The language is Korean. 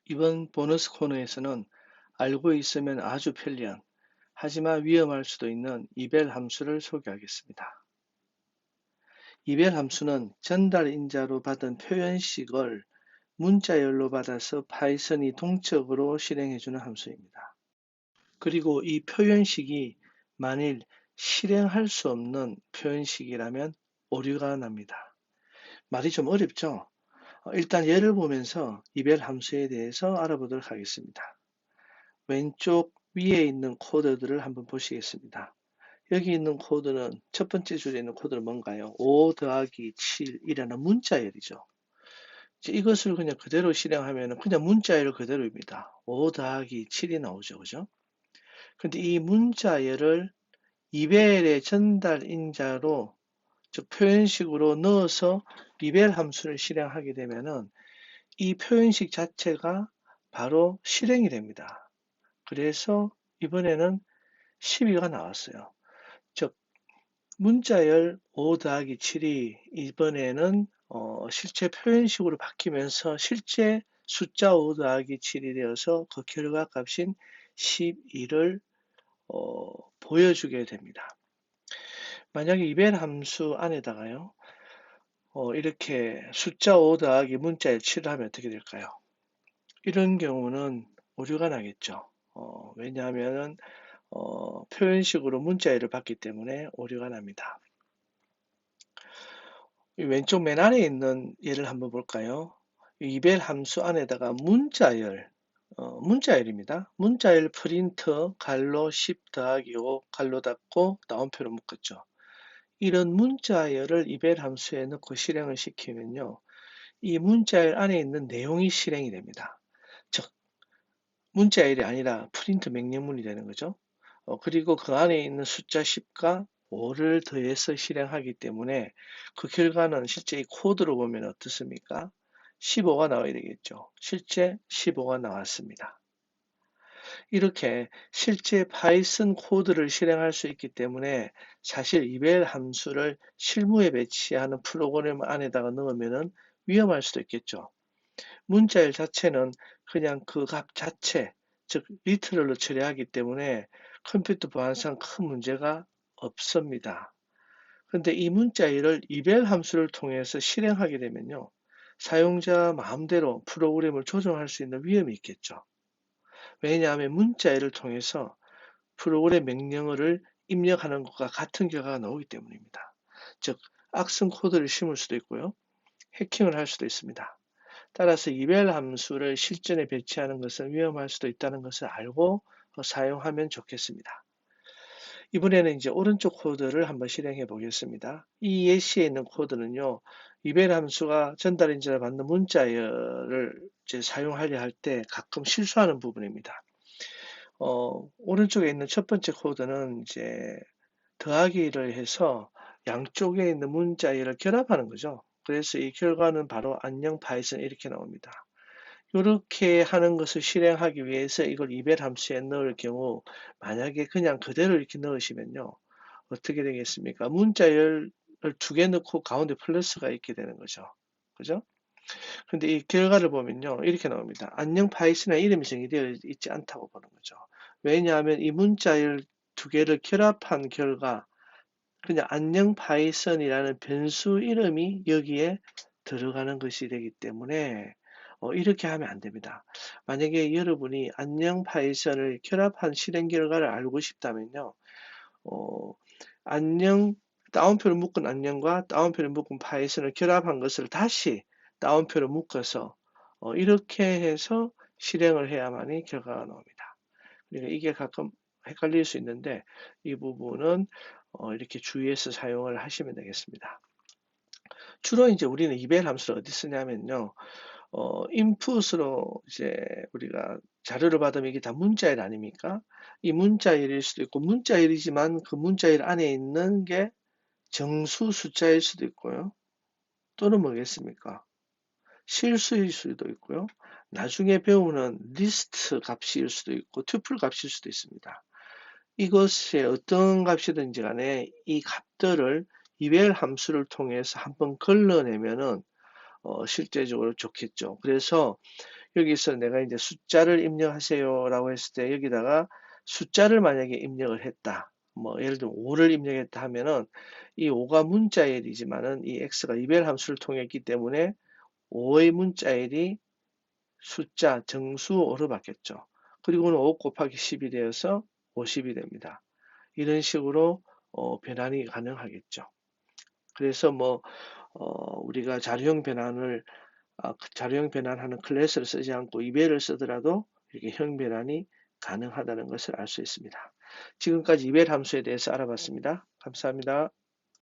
이번 보너스 코너에서는 알고 있으면 아주 편리한, 하지만 위험할 수도 있는 이벨 함수를 소개하겠습니다. 이벨 함수는 전달 인자로 받은 표현식을 문자열로 받아서 파이썬이 동적으로 실행해주는 함수입니다. 그리고 이 표현식이 만일 실행할 수 없는 표현식이라면 오류가 납니다. 말이 좀 어렵죠? 일단 예를 보면서 이벨 함수에 대해서 알아보도록 하겠습니다. 왼쪽 위에 있는 코드들을 한번 보시겠습니다. 여기 있는 코드는 첫 번째 줄에 있는 코드는 뭔가요? 5 더하기 7이라는 문자열이죠. 이것을 그냥 그대로 실행하면 그냥 문자열 그대로입니다. 5 더하기 7이 나오죠. 그죠? 근데 이 문자열을 이벨의 전달 인자로 즉 표현식으로 넣어서 이벨 함수를 실행하게 되면은 이 표현식 자체가 바로 실행이 됩니다. 그래서 이번에는 12가 나왔어요. 즉 문자열 5 더하기 7이 이번에는 실제 표현식으로 바뀌면서 실제 숫자 5 더하기 7이 되어서 그 결과값인 12를 보여주게 됩니다. 만약에 이벨 함수 안에다가요, 이렇게 숫자 5 더하기 문자열 7을 하면 어떻게 될까요? 이런 경우는 오류가 나겠죠. 왜냐하면 표현식으로 문자열을 받기 때문에 오류가 납니다. 왼쪽 맨 아래에 있는 예를 한번 볼까요? 이벨 함수 안에다가 문자열입니다. 문자열 프린트 갈로 10 더하기 5 갈로 닫고 따옴표로 묶었죠. 이런 문자열을 이벨 함수에 넣고 실행을 시키면요. 이 문자열 안에 있는 내용이 실행이 됩니다. 즉 문자열이 아니라 프린트 명령문이 되는 거죠. 그리고 그 안에 있는 숫자 10과 5를 더해서 실행하기 때문에 그 결과는 실제 이 코드로 보면 어떻습니까? 15가 나와야 되겠죠. 실제 15가 나왔습니다. 이렇게 실제 파이썬 코드를 실행할 수 있기 때문에 사실 이벨 함수를 실무에 배치하는 프로그램 안에다가 넣으면 위험할 수도 있겠죠. 문자열 자체는 그냥 그 값 자체, 즉 리터럴로 처리하기 때문에 컴퓨터 보안상 큰 문제가 없습니다. 근데 이 문자열을 이벨 함수를 통해서 실행하게 되면요. 사용자 마음대로 프로그램을 조정할 수 있는 위험이 있겠죠. 왜냐하면 문자열을 통해서 프로그램 명령어를 입력하는 것과 같은 결과가 나오기 때문입니다. 즉, 악성 코드를 심을 수도 있고요. 해킹을 할 수도 있습니다. 따라서 이벨 함수를 실전에 배치하는 것은 위험할 수도 있다는 것을 알고 사용하면 좋겠습니다. 이번에는 이제 오른쪽 코드를 한번 실행해 보겠습니다. 이 예시에 있는 코드는요, 이벨 함수가 전달 인자를 받는 문자열을 이제 사용하려 할 때 가끔 실수하는 부분입니다. 오른쪽에 있는 첫 번째 코드는 이제 더하기를 해서 양쪽에 있는 문자열을 결합하는 거죠. 그래서 이 결과는 바로 안녕 파이썬 이렇게 나옵니다. 이렇게 하는 것을 실행하기 위해서 이걸 이벨 함수에 넣을 경우 만약에 그냥 그대로 이렇게 넣으시면요. 어떻게 되겠습니까? 문자열을 2개 넣고 가운데 플러스가 있게 되는 거죠. 그죠? 근데 이 결과를 보면요. 이렇게 나옵니다. 안녕 파이썬이나 이름이 정의되어 있지 않다고 보는 거죠. 왜냐하면 이 문자열 2개를 결합한 결과 그냥 안녕 파이썬이라는 변수 이름이 여기에 들어가는 것이 되기 때문에 이렇게 하면 안 됩니다. 만약에 여러분이 안녕 파이썬을 결합한 실행 결과를 알고 싶다면요. 어, 안녕 따옴표를 묶은 안녕과 따옴표를 묶은 파이썬을 결합한 것을 다시 따옴표로 묶어서 이렇게 해서 실행을 해야만이 결과가 나옵니다. 그러니까 이게 가끔 헷갈릴 수 있는데 이 부분은 이렇게 주의해서 사용을 하시면 되겠습니다. 주로 이제 우리는 이벨 함수를 어디 쓰냐면요. 인풋으로 이제 우리가 자료를 받으면 이게 다 문자일 아닙니까? 이 문자일일 수도 있고 문자일이지만 그 문자일 안에 있는 게 정수 숫자일 수도 있고요. 또는 뭐겠습니까? 실수일 수도 있고요. 나중에 배우는 리스트 값일 수도 있고 튜플 값일 수도 있습니다. 이것의 어떤 값이든지 간에 이 값들을 이벨 함수를 통해서 한번 걸러내면은 실제적으로 좋겠죠. 그래서 여기서 내가 이제 숫자를 입력하세요라고 했을 때 여기다가 숫자를 만약에 입력을 했다. 뭐 예를 들면 5를 입력했다 하면은 이 5가 문자열이지만은 이 x가 이별 함수를 통했기 때문에 5의 문자열이 숫자 정수 5로 바뀌었죠. 그리고는 5 곱하기 10이 되어서 50이 됩니다. 이런 식으로 변환이 가능하겠죠. 그래서 뭐 우리가 자료형 변환을 자료형 변환하는 클래스를 쓰지 않고 이별을 쓰더라도 이렇게 형 변환이 가능하다는 것을 알 수 있습니다. 지금까지 이별 함수에 대해서 알아봤습니다. 감사합니다.